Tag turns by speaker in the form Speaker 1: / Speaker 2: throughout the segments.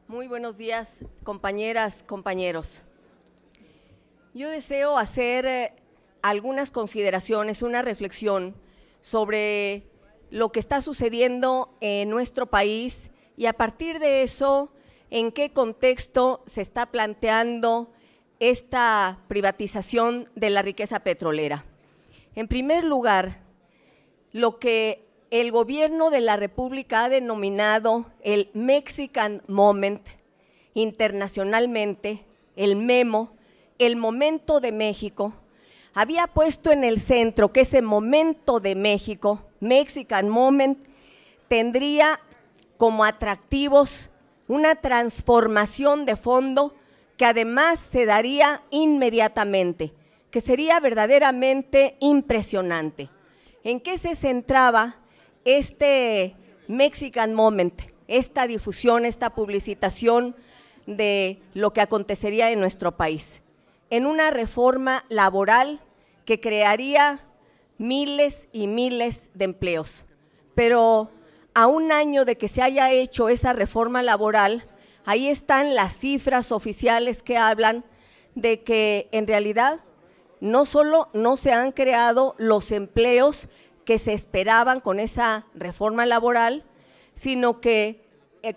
Speaker 1: Muy buenos días, compañeras, compañeros. Yo deseo hacer algunas consideraciones, una reflexión sobre lo que está sucediendo en nuestro país y a partir de eso, en qué contexto se está planteando esta privatización de la riqueza petrolera. En primer lugar, lo que el gobierno de la República ha denominado el Mexican Moment internacionalmente, el MEMO, el momento de México, había puesto en el centro que ese momento de México, Mexican Moment, tendría como atractivos una transformación de fondo que además se daría inmediatamente, que sería verdaderamente impresionante. ¿En qué se centraba este Mexican Moment, esta difusión, esta publicitación de lo que acontecería en nuestro país? En una reforma laboral que crearía miles y miles de empleos. Pero a un año de que se haya hecho esa reforma laboral, ahí están las cifras oficiales que hablan de que en realidad no solo no se han creado los empleos que se esperaban con esa reforma laboral, sino que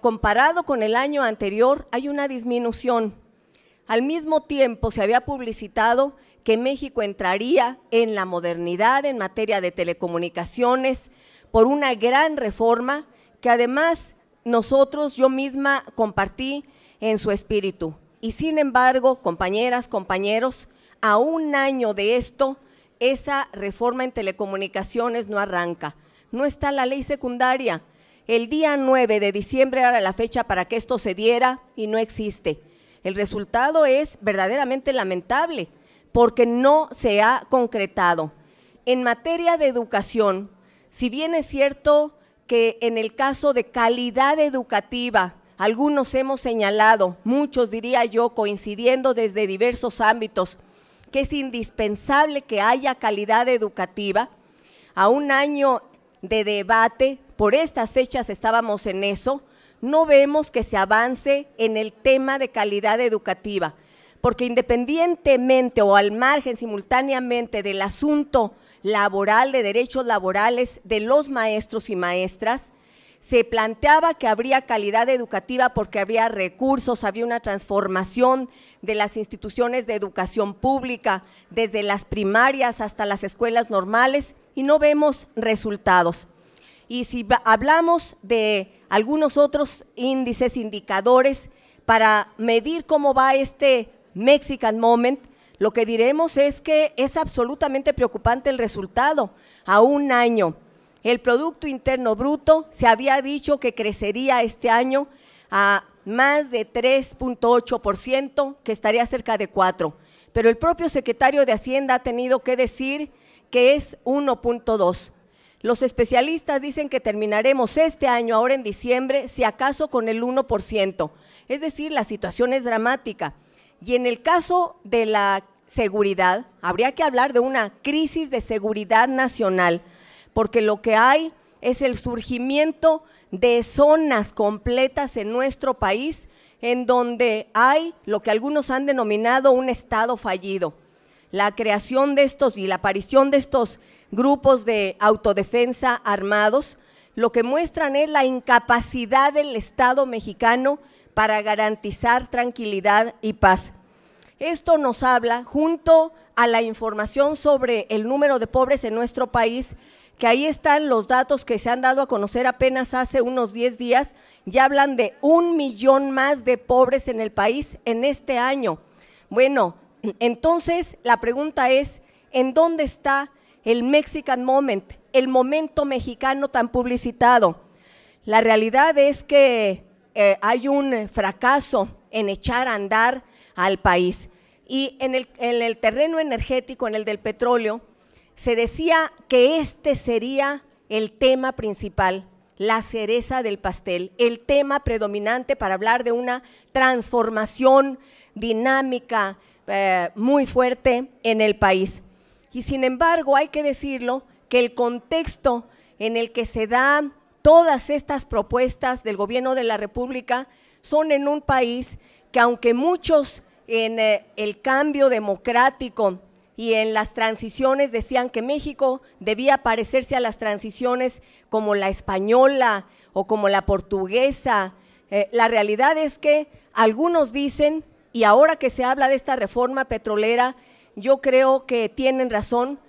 Speaker 1: comparado con el año anterior hay una disminución. Al mismo tiempo se había publicitado que México entraría en la modernidad en materia de telecomunicaciones por una gran reforma que además yo misma compartí en su espíritu. Y sin embargo, compañeras, compañeros, a un año de esto, esa reforma en telecomunicaciones no arranca, no está la ley secundaria. El día 9 de diciembre era la fecha para que esto se diera y no existe. El resultado es verdaderamente lamentable porque no se ha concretado. En materia de educación, si bien es cierto que en el caso de calidad educativa, algunos hemos señalado, muchos diría yo, coincidiendo desde diversos ámbitos, que es indispensable que haya calidad educativa. A un año de debate, por estas fechas estábamos en eso, no vemos que se avance en el tema de calidad educativa, porque independientemente o al margen simultáneamente del asunto laboral, de derechos laborales de los maestros y maestras, se planteaba que habría calidad educativa porque habría recursos, había una transformación de las instituciones de educación pública, desde las primarias hasta las escuelas normales, y no vemos resultados. Y si hablamos de algunos otros índices, indicadores, para medir cómo va este Mexican Moment, lo que diremos es que es absolutamente preocupante el resultado. A un año, el Producto Interno Bruto se había dicho que crecería este año a más de 3.8%, que estaría cerca de 4%, pero el propio secretario de Hacienda ha tenido que decir que es 1.2%. Los especialistas dicen que terminaremos este año, ahora en diciembre, si acaso con el 1%, es decir, la situación es dramática. Y en el caso de la seguridad, habría que hablar de una crisis de seguridad nacional, porque lo que hay es el surgimiento de zonas completas en nuestro país en donde hay lo que algunos han denominado un estado fallido. La creación de estos y la aparición de estos grupos de autodefensa armados, lo que muestran es la incapacidad del Estado mexicano para garantizar tranquilidad y paz. Esto nos habla, junto a la información sobre el número de pobres en nuestro país, que ahí están los datos que se han dado a conocer apenas hace unos 10 días, ya hablan de 1 millón más de pobres en el país en este año. Bueno, entonces la pregunta es, ¿en dónde está el Mexican Moment, el momento mexicano tan publicitado? La realidad es que hay un fracaso en echar a andar al país. Y en el terreno energético, en el del petróleo, se decía que este sería el tema principal, la cereza del pastel, el tema predominante para hablar de una transformación dinámica muy fuerte en el país. Y sin embargo, hay que decirlo, que el contexto en el que se dan todas estas propuestas del gobierno de la República son en un país que, aunque muchos en el cambio democrático y en las transiciones decían que México debía parecerse a las transiciones como la española o como la portuguesa, la realidad es que algunos dicen, y ahora que se habla de esta reforma petrolera, yo creo que tienen razón,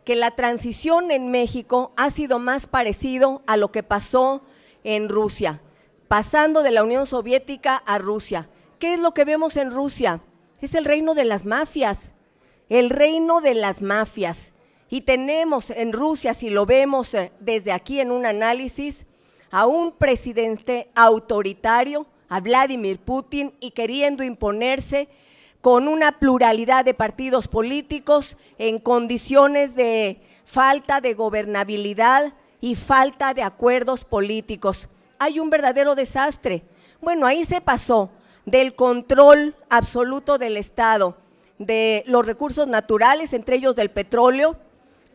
Speaker 1: que la transición en México ha sido más parecido a lo que pasó en Rusia, pasando de la Unión Soviética a Rusia. ¿Qué es lo que vemos en Rusia? Es el reino de las mafias, el reino de las mafias. Y tenemos en Rusia, si lo vemos desde aquí en un análisis, a un presidente autoritario, a Vladimir Putin, y queriendo imponerse con una pluralidad de partidos políticos en condiciones de falta de gobernabilidad y falta de acuerdos políticos. Hay un verdadero desastre. Bueno, ahí se pasó del control absoluto del Estado, de los recursos naturales, entre ellos del petróleo,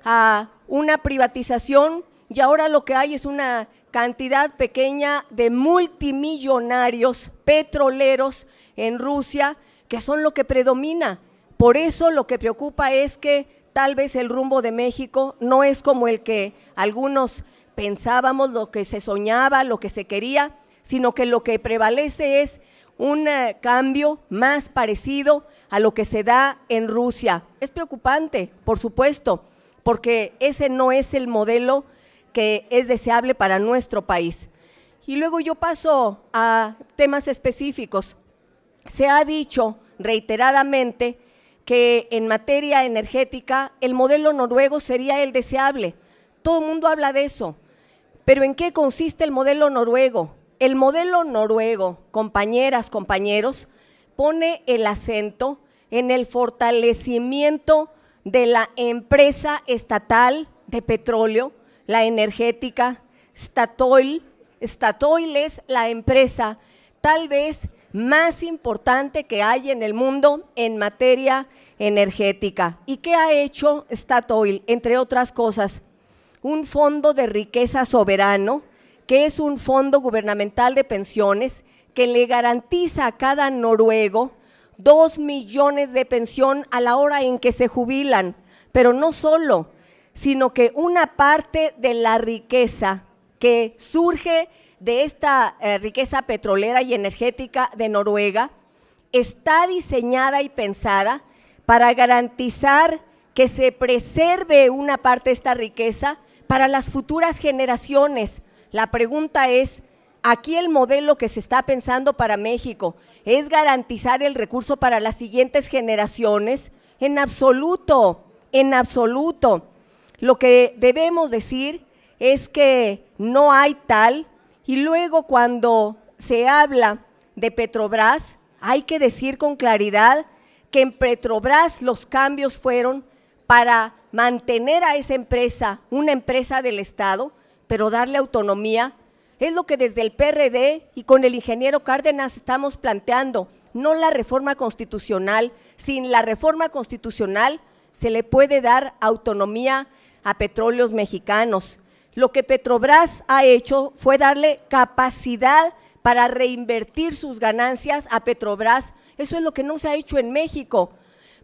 Speaker 1: a una privatización, y ahora lo que hay es una cantidad pequeña de multimillonarios petroleros en Rusia, que son lo que predomina. Por eso lo que preocupa es que tal vez el rumbo de México no es como el que algunos pensábamos, lo que se soñaba, lo que se quería, sino que lo que prevalece es un cambio más parecido a lo que se da en Rusia. Es preocupante, por supuesto, porque ese no es el modelo que es deseable para nuestro país. Y luego yo paso a temas específicos. Se ha dicho reiteradamente que en materia energética el modelo noruego sería el deseable. Todo el mundo habla de eso, pero ¿en qué consiste el modelo noruego? El modelo noruego, compañeras, compañeros, pone el acento en el fortalecimiento de la empresa estatal de petróleo, la energética, Statoil. Statoil es la empresa tal vez más importante que hay en el mundo en materia energética. ¿Y qué ha hecho Statoil? Entre otras cosas, un fondo de riqueza soberano, que es un fondo gubernamental de pensiones que le garantiza a cada noruego 2 millones de pensión a la hora en que se jubilan, pero no solo, sino que una parte de la riqueza que surge de esta riqueza petrolera y energética de Noruega está diseñada y pensada para garantizar que se preserve una parte de esta riqueza para las futuras generaciones. La pregunta es, aquí el modelo que se está pensando para México es garantizar el recurso para las siguientes generaciones. En absoluto, en absoluto. Lo que debemos decir es que no hay tal, y luego cuando se habla de Petrobras, hay que decir con claridad que en Petrobras los cambios fueron para mantener a esa empresa, una empresa del Estado, pero darle autonomía. Es lo que desde el PRD y con el ingeniero Cárdenas estamos planteando, no la reforma constitucional. Sin la reforma constitucional se le puede dar autonomía a Petróleos Mexicanos. Lo que Petrobras ha hecho fue darle capacidad para reinvertir sus ganancias a Petrobras. Eso es lo que no se ha hecho en México,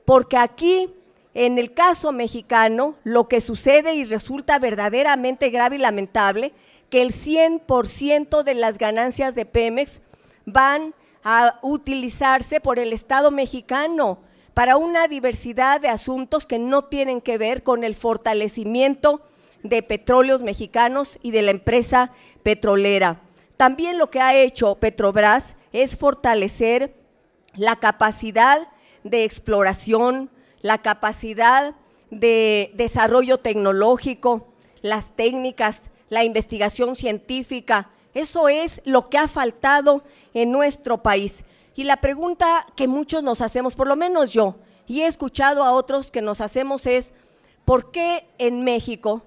Speaker 1: porque aquí, en el caso mexicano, lo que sucede y resulta verdaderamente grave y lamentable, que el 100% de las ganancias de Pemex van a utilizarse por el Estado mexicano para una diversidad de asuntos que no tienen que ver con el fortalecimiento de Petróleos Mexicanos y de la empresa petrolera. También lo que ha hecho Petrobras es fortalecer la capacidad de exploración, la capacidad de desarrollo tecnológico, las técnicas, la investigación científica. Eso es lo que ha faltado en nuestro país. Y la pregunta que muchos nos hacemos, por lo menos yo, y he escuchado a otros que nos hacemos es, ¿por qué en México,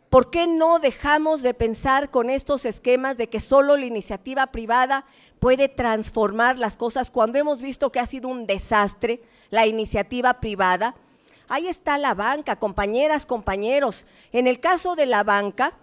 Speaker 1: por qué no dejamos de pensar con estos esquemas de que solo la iniciativa privada puede transformar las cosas cuando hemos visto que ha sido un desastre la iniciativa privada? Ahí está la banca, compañeras, compañeros. En el caso de la banca,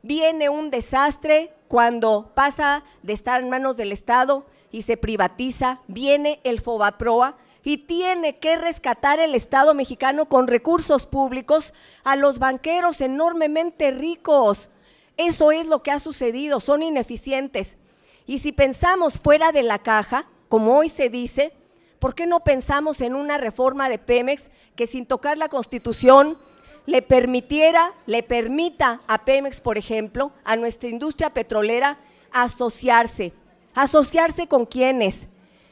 Speaker 1: viene un desastre cuando pasa de estar en manos del Estado y se privatiza, viene el Fobaproa y tiene que rescatar el Estado mexicano con recursos públicos a los banqueros enormemente ricos. Eso es lo que ha sucedido, son ineficientes. Y si pensamos fuera de la caja, como hoy se dice, ¿por qué no pensamos en una reforma de Pemex que sin tocar la Constitución le permita a Pemex, por ejemplo, a nuestra industria petrolera asociarse? ¿Asociarse con quiénes?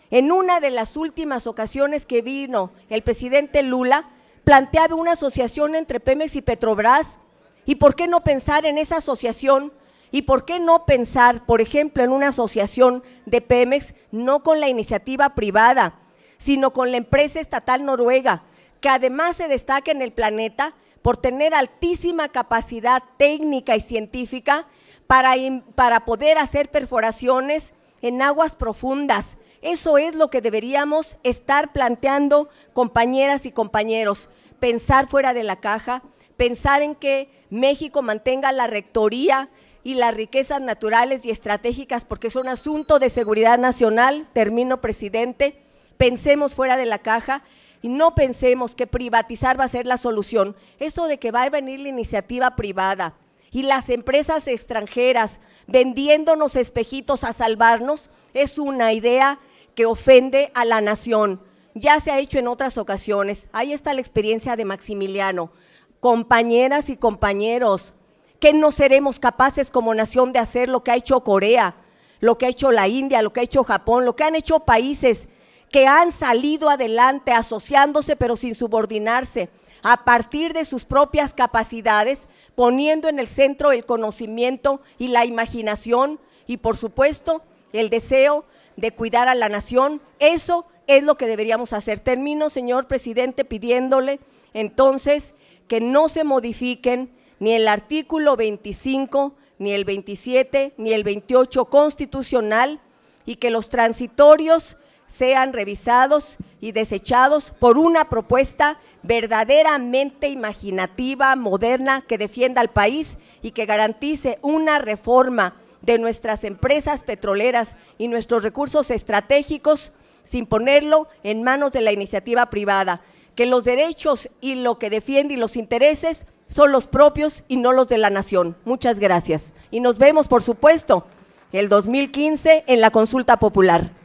Speaker 1: En una de las últimas ocasiones que vino el presidente Lula, planteaba una asociación entre Pemex y Petrobras. ¿Y por qué no pensar en esa asociación? ¿Y por qué no pensar, por ejemplo, en una asociación de Pemex, no con la iniciativa privada, sino con la empresa estatal noruega, que además se destaca en el planeta por tener altísima capacidad técnica y científica para poder hacer perforaciones en aguas profundas? Eso es lo que deberíamos estar planteando, compañeras y compañeros, pensar fuera de la caja, pensar en que México mantenga la rectoría y las riquezas naturales y estratégicas porque son asunto de seguridad nacional. Termino, presidente. Pensemos fuera de la caja y no pensemos que privatizar va a ser la solución. Esto de que va a venir la iniciativa privada y las empresas extranjeras vendiéndonos espejitos a salvarnos es una idea que ofende a la nación. Ya se ha hecho en otras ocasiones. Ahí está la experiencia de Maximiliano. Compañeras y compañeros, que no seremos capaces como nación de hacer lo que ha hecho Corea, lo que ha hecho la India, lo que ha hecho Japón, lo que han hecho países que han salido adelante asociándose pero sin subordinarse, a partir de sus propias capacidades, poniendo en el centro el conocimiento y la imaginación y por supuesto el deseo de cuidar a la nación. Eso es lo que deberíamos hacer. Termino, señor presidente, pidiéndole entonces que no se modifiquen ni el artículo 25, ni el 27, ni el 28 constitucional y que los transitorios sean revisados y desechados por una propuesta verdaderamente imaginativa, moderna, que defienda al país y que garantice una reforma de nuestras empresas petroleras y nuestros recursos estratégicos sin ponerlo en manos de la iniciativa privada, que los derechos y lo que defiende y los intereses son los propios y no los de la nación. Muchas gracias. Y nos vemos, por supuesto, el 2015 en la consulta popular.